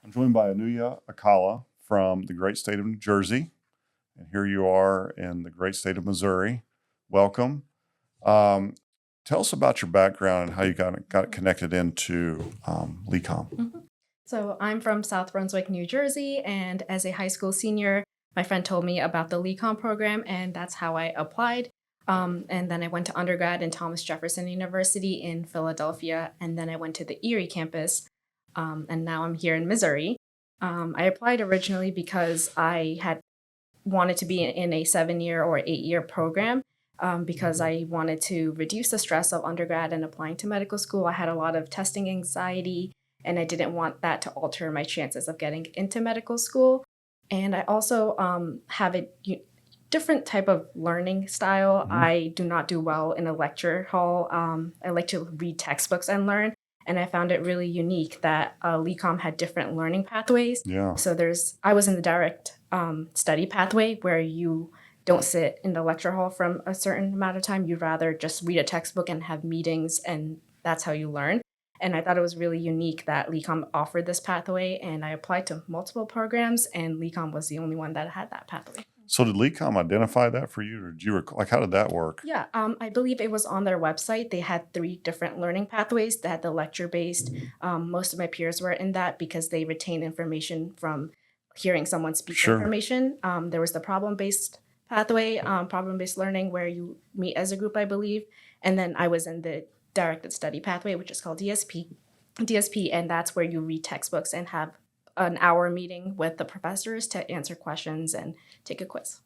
I'm joined by Anuya Akala from the great state of New Jersey, and here you are in the great state of Missouri. Welcome. Um, Tell us about your background and how you got connected into LECOM. So I'm from South Brunswick, New Jersey, and as a high school senior, my friend told me about the LECOM program, and that's how I applied. And then I went to undergrad in Thomas Jefferson University in Philadelphia, and then I went to the Erie campus, and now I'm here in Missouri. I applied originally because I had wanted to be in a 7 year or 8 year program because I wanted to reduce the stress of undergrad and applying to medical school. I had a lot of testing anxiety, and I didn't want that to alter my chances of getting into medical school. And I also have a different type of learning style. I do not do well in a lecture hall. I like to read textbooks and learn. And I found it really unique that LECOM had different learning pathways. Yeah. So I was in the direct study pathway where you don't sit in the lecture hall from a certain amount of time. You'd rather just read a textbook and have meetings, and that's how you learn. And I thought it was really unique that LECOM offered this pathway, and I applied to multiple programs, and LECOM was the only one that had that pathway. So did LECOM identify that for you, or did you like how did that work? Yeah, I believe it was on their website. They had 3 different learning pathways. They had the lecture-based. Most of my peers were in that because they retain information from hearing someone speak Sure. information. There was the problem-based pathway, problem-based learning, where you meet as a group, I believe. And then I was in the directed study pathway, which is called DSP, and that's where you read textbooks and have an hour meeting with the professors to answer questions and take a quiz.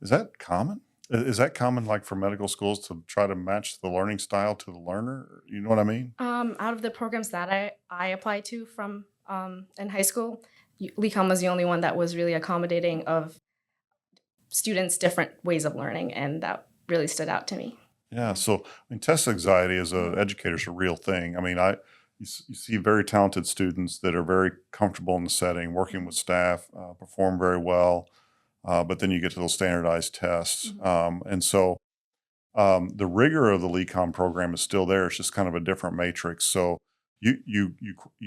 Is that common? Is that common, like for medical schools, to try to match the learning style to the learner? You know what I mean? Out of the programs that I applied to from in high school, LECOM was the only one that was really accommodating of students' different ways of learning, and that really stood out to me. Yeah. So, I mean, test anxiety as an educator is a real thing. I mean, you see very talented students that are very comfortable in the setting, working with staff, perform very well, but then you get to those standardized tests, and so the rigor of the LECOM program is still there. It's just kind of a different matrix. So you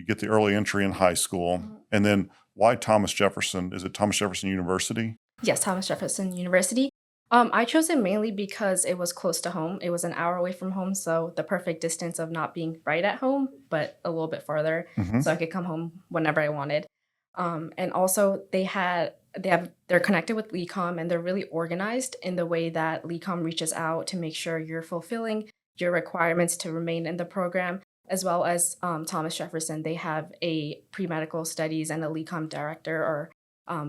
get the early entry in high school, and then why Thomas Jefferson? Is it Thomas Jefferson University? Yes, Thomas Jefferson University. I chose it mainly because it was close to home. It was an hour away from home, so the perfect distance of not being right at home, but a little bit farther, Hmm. so I could come home whenever I wanted. And also, they're connected with LECOM, and they're really organized in the way that LECOM reaches out to make sure you're fulfilling your requirements to remain in the program, as well as Thomas Jefferson. They have a pre-medical studies and a LECOM director or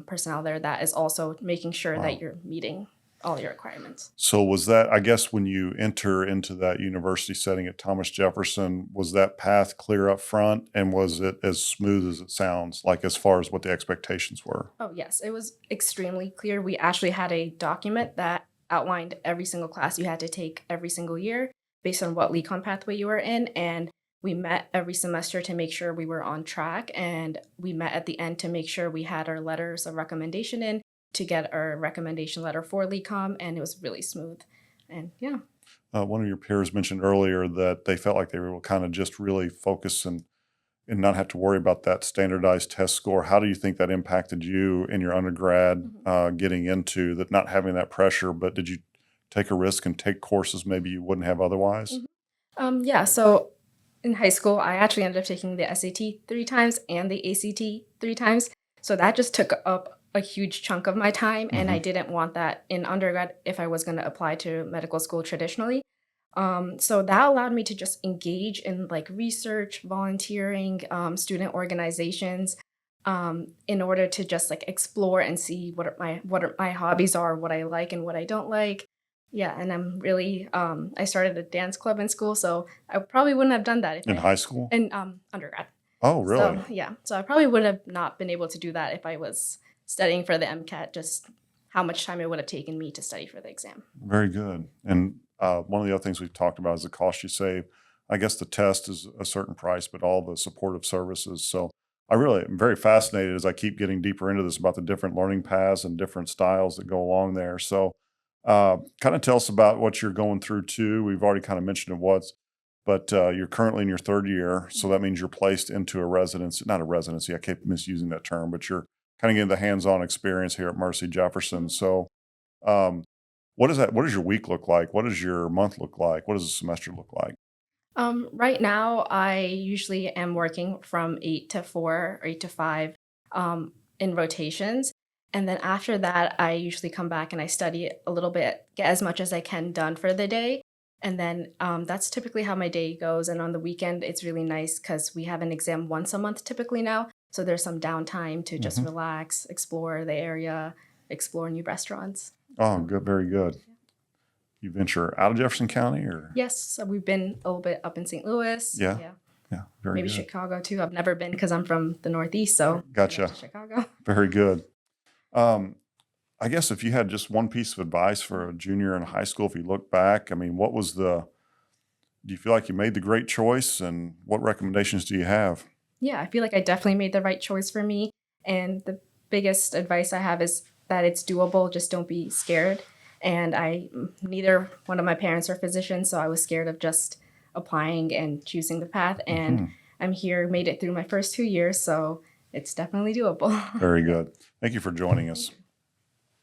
personnel there that is also making sure Wow. that you're meeting all your requirements. So was that, I guess, when you enter into that university setting at Thomas Jefferson, was that path clear up front, and was it as smooth as it sounds, like as far as what the expectations were? Oh, yes, it was extremely clear. We actually had a document that outlined every single class you had to take every single year based on what LECOM pathway you were in. And we met every semester to make sure we were on track. And we met at the end to make sure we had our letters of recommendation in to get our recommendation letter for LECOM. And it was really smooth. And yeah. One of your peers mentioned earlier that they felt like they were kind of just really focus and not have to worry about that standardized test score. How do you think that impacted you in your undergrad, getting into that, not having that pressure? But did you take a risk and take courses maybe you wouldn't have otherwise? Yeah, so in high school, I actually ended up taking the SAT 3 times and the ACT 3 times. So that just took up a huge chunk of my time, and I Hmm. didn't want that in undergrad if I was going to apply to medical school traditionally. So that allowed me to just engage in like research, volunteering, student organizations, in order to just like explore and see what are my hobbies are, what I like and what I don't like. Yeah, and I started a dance club in school, so I probably wouldn't have done that if In I high school? in undergrad. Oh, really? So yeah, so I probably would have not been able to do that if I was studying for the MCAT. Just how much time it would have taken me to study for the exam. Very good. And one of the other things we've talked about is the cost you save. I guess the test is a certain price, but all the supportive services. So I really am very fascinated as I keep getting deeper into this about the different learning paths and different styles that go along there. So kind of tell us about what you're going through too. We've already kind of mentioned it was. but you're currently in your third year. So that means you're placed into a residency, not a residency, I keep misusing that term, but you're kind of getting the hands-on experience here at Mercy Jefferson. So um, what is that? What does your week look like? What does your month look like? What does the semester look like? Right now, I usually am working from 8 to 4 or 8 to 5 in rotations. And then after that, I usually come back and I study a little bit, get as much as I can done for the day. And then that's typically how my day goes. And on the weekend, it's really nice because we have an exam once a month typically now. So there's some downtime to just Mhm. relax, explore the area, explore new restaurants. Oh, good, very good. You venture out of Jefferson County, or Yes, so we've been a little bit up in St. Louis. yeah, Yeah. yeah, very Maybe good. Chicago too. I've never been because I'm from the Northeast, so Gotcha. to Chicago. Very good. Um, I guess if you had just one piece of advice for a junior in high school, if you look back, I mean, what was the, do you feel like you made the great choice, and what recommendations do you have? Yeah, I feel like I definitely made the right choice for me. And the biggest advice I have is that it's doable. Just don't be scared. And neither one of my parents are physicians, so I was scared of just applying and choosing the path. And Mhm. I'm here, made it through my first 2 years, so it's definitely doable. Very good. Thank you for joining us.